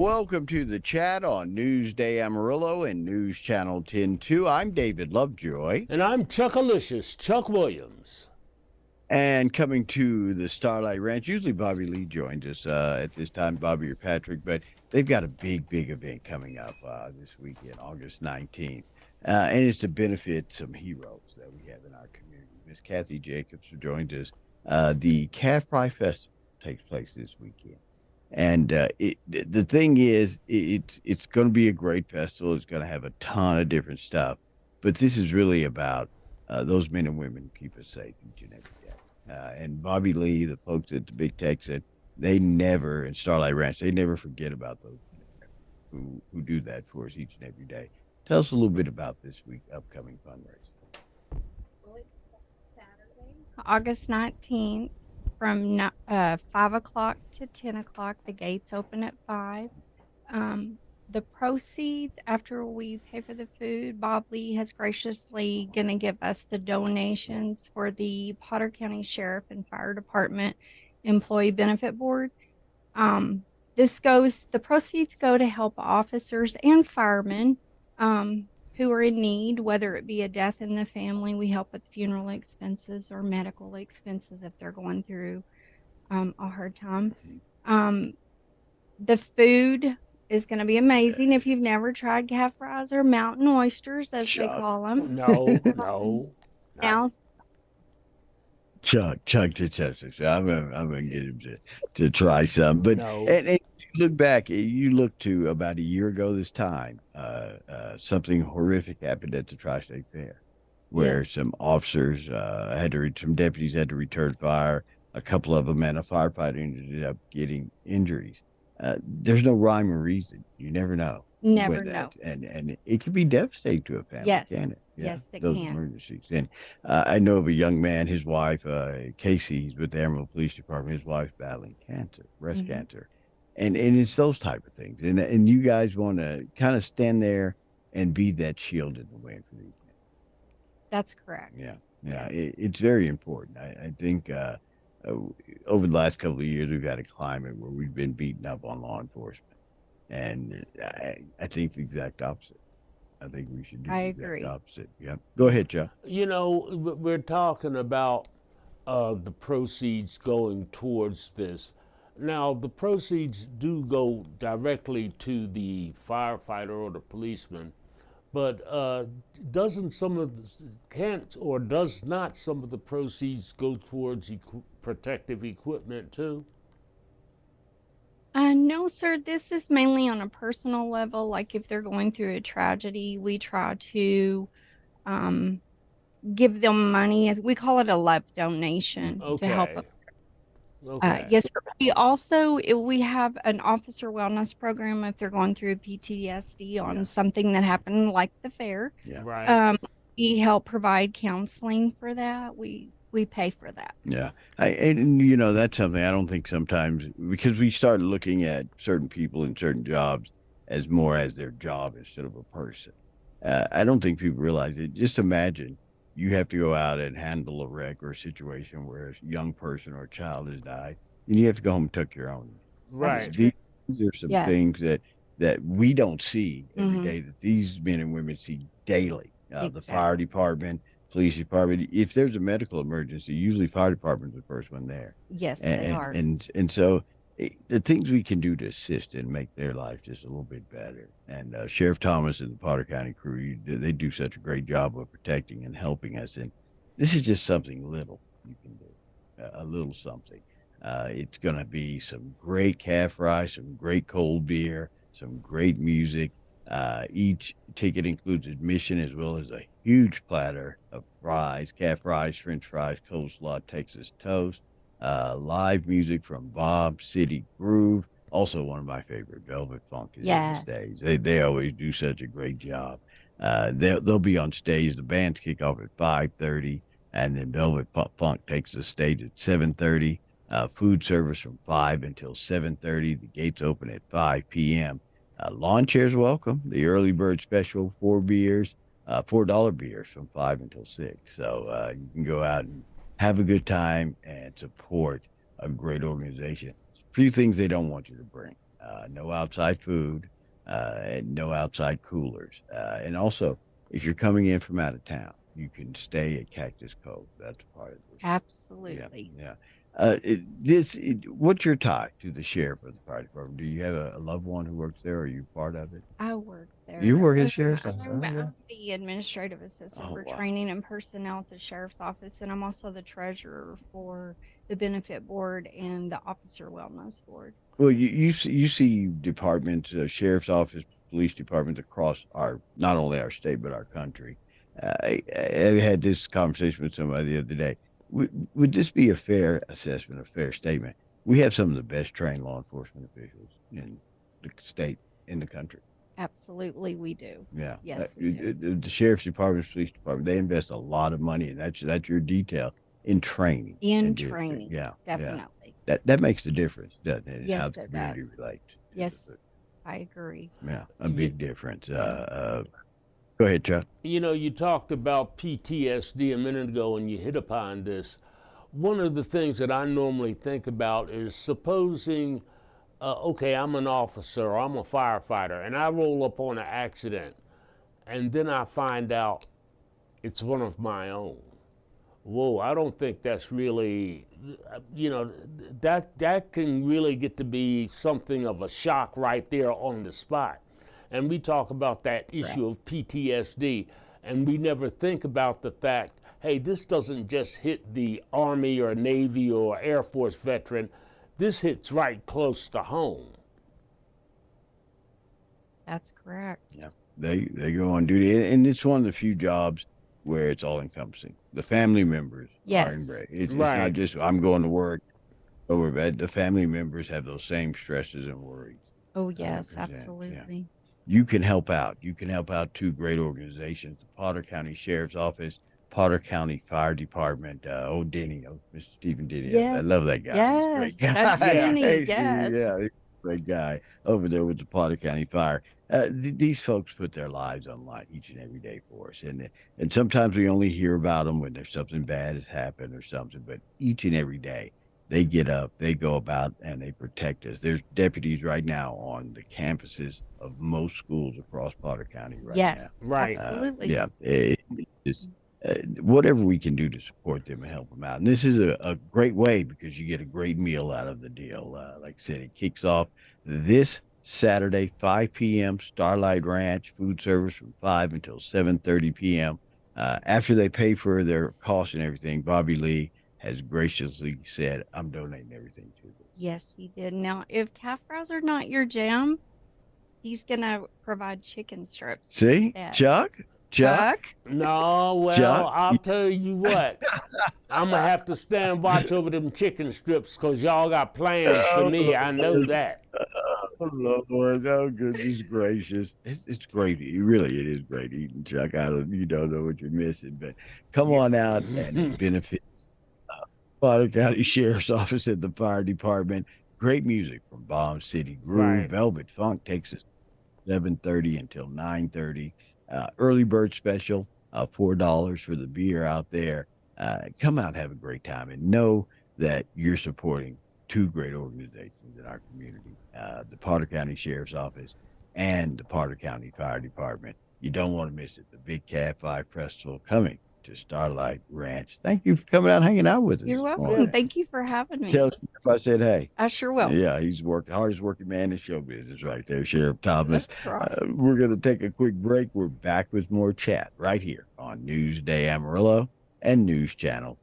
Welcome to the chat on Newsday Amarillo and News Channel 10-2. I'm David Lovejoy. And I'm Chuckalicious, Chuck Williams. And coming to the Starlight Ranch, usually Bobby Lee joins us at this time, Bobby or Patrick, but they've got a big event coming up this weekend, August 19th. And it's to benefit some heroes that we have in our community. Miss Kathy Jacobs joins us. The Calf Fry Festival takes place this weekend. And the thing is, it's going to be a great festival. It's going to have a ton of different stuff, but this is really about those men and women who keep us safe each and every day. And Bobby Lee, the folks at the Big Texan, they never, in Starlight Ranch, they never forget about those who do that for us each and every day. Tell us a little bit about this week upcoming fundraiser. Well, it's Saturday, August 19th from 5 o'clock to 10 o'clock. The gates open at 5. The proceeds, after we pay for the food, Bob Lee has graciously going to give us the donations for the Potter County Sheriff and Fire Department Employee Benefit Board. The proceeds go to help officers and firemen who are in need, whether it be a death in the family. We help with funeral expenses or medical expenses if they're going through a hard time. The food is going to be amazing. If you've never tried calf fries or mountain oysters, as they call them. No. Now, Chuck I'm gonna get him to try some. But No. and you look back, you look to about a year ago this time, something horrific happened at the Tri-State Fair, where some officers some deputies had to return fire. A couple of them and a firefighter ended up getting injuries. There's no rhyme or reason. You never know. never With know. that, and it can be devastating to a family, Yes. can it? Yeah, Yes, it those can. emergencies. And I know of a young man, his wife, Casey, he's with the Amarillo Police Department. His wife's battling cancer, breast Mhm. cancer, and it's those type of things. And you guys want to kind of stand there and be that shield in the wind for these men. That's correct. Yeah, it's very important. I think uh, over the last couple of years, we've had a climate where we've been beaten up on law enforcement. And I think the exact opposite. I think we should do I the exact agree. opposite. Yeah. Go ahead, Joe. You know, we're talking about the proceeds going towards this. Now, the proceeds do go directly to the firefighter or the policeman, but doesn't some of the, can't or does not some of the proceeds go towards protective equipment too? No, sir. This is mainly on a personal level. Like if they're going through a tragedy, we try to um, give them money. As we call it a love donation to help. Okay. Okay. Yes, sir. We have an officer wellness program if they're going through PTSD on Yeah. something that happened, like the fair. Yeah. Right. We help provide counseling for that. We pay for that. Yeah. That's something I don't think sometimes because we start looking at certain people in certain jobs as more as their job instead of a person. I don't think people realize it. Just imagine you have to go out and handle a wreck or a situation where a young person or a child has died, and you have to go home and tuck your own. That's Right. true. These are some Yes. things that we don't see every Mhm. day that these men and women see daily. The fire Exactly. department, police department. If there's a medical emergency, usually fire department's the first one there. Yes, they And are. and so the things we can do to assist and make their life just a little bit better. And Sheriff Thomas and the Potter County crew, they do such a great job of protecting and helping us. And this is just something little you can do, a little something. It's going to be some great calf fry, some great cold beer, some great music. Each ticket includes admission as well as a huge platter of fries, calf fries, French fries, coleslaw, Texas toast, live music from Bob City Groove. Also, one of my favorite, Velvet Funk, is on the Yes. stage. They always do such a great job. They'll be on stage. The bands kick off at 5:30, and then Funk takes the stage at 7:30. Food service from 5 until 7:30. The gates open at 5 p.m. Lawn chairs welcome. The early bird special, $4 beers from 5 until 6. So you can go out and have a good time and support a great organization. Few things they don't want you to bring. no outside food, and no outside coolers. And also, if you're coming in from out of town, you can stay at Cactus Cove. That's part of this. Yeah, Absolutely. yeah. What's your tie to the sheriff of the fire department? Do you have a loved one who works there? Or are you part of it? I work You there. work at the sheriff's office? I'm, Oh, yeah. I'm the administrative assistant Oh, for wow. training and personnel at the sheriff's office, and I'm also the treasurer for the benefit board and the officer wellness board. Well, you see departments, sheriff's office, police departments across our not only our state but our country. I had this conversation with somebody the other day. Would this be a fair assessment, a fair statement? We have some of the best trained law enforcement officials in the state, in the country. Absolutely, we do. Yeah, Yes, we do. the sheriff's department, police department, they invest a lot of money, and that's your detail in training In and district. training, Yeah, yeah. definitely. That makes the difference, doesn't it, in Yes, how the it community does. relates to Yes, the I agree. yeah, a Ye- big difference. Go ahead, Chuck. You talked about PTSD a minute ago and you hit upon this. One of the things that I normally think about is supposing, okay, I'm an officer or I'm a firefighter and I roll up on an accident and then I find out it's one of my own. Whoa, I don't think that's really, that can really get to be something of a shock right there on the spot. And we talk about that issue of PTSD, and we never think about the fact, hey, this doesn't just hit the Army or Navy or Air Force veteran, this hits right close to home. That's correct. Yeah, they go on duty, and it's one of the few jobs where it's all encompassing. The family members are Yes. embraced. It's not Right. just I'm going to work over bed. The family members have those same stresses and worries. Oh, yes, 100%. Yeah. absolutely. You can help out. You can help out two great organizations: the Potter County Sheriff's Office, Potter County Fire Department. Denny, Mr. Stephen Denny. I Yes. love that guy. He's a Yes. great guy. That's Yeah. Denny. Hey, Yes. yeah, he's a great guy over there with the Potter County Fire. These folks put their lives on the line each and every day for us, and sometimes we only hear about them when there's something bad has happened or something. But each and every day, they get up, they go about, and they protect us. There's deputies right now on the campuses of most schools across Potter County right Yes. now. Right. Absolutely. Yeah, it's whatever we can do to support them and help them out. And this is a great way because you get a great meal out of the deal. Like I said, it kicks off this Saturday, 5 p.m. Starlight Ranch food service from 5 until 7:30 p.m. After they pay for their costs and everything, Bobby Lee has graciously said, "I'm donating everything to them." Yes, he did. Now, if calf fries are not your jam, he's gonna provide chicken strips See, instead. Chuck, Chuck? No, well, Chuck, I'll tell you what. I'm going to have to stand watch over them chicken strips because y'all got plans for me. I know that. oh Lord, oh goodness gracious, it's great. It is great eating, Chuck. You don't know what you're missing, but come on out and it benefits Potter County Sheriff's Office and the Fire Department. Great music from Bomb City Groove. Right. Velvet Funk takes us 7:30 until 9:30. Early bird special, $4 for the beer out there. Come out, have a great time, and know that you're supporting two great organizations in our community: the Potter County Sheriff's Office and the Potter County Fire Department. You don't want to miss it. The Big Cat 5 Festival coming to Starlight Ranch. Thank you for coming out and hanging out with us. You're this welcome. morning. Thank you for having me. Tell us if I said hey. I sure will. Yeah, he's hardest working man in show business right there, Sheriff Thomas. That's right. We're going to take a quick break. We're back with more chat right here on Newsday Amarillo and News Channel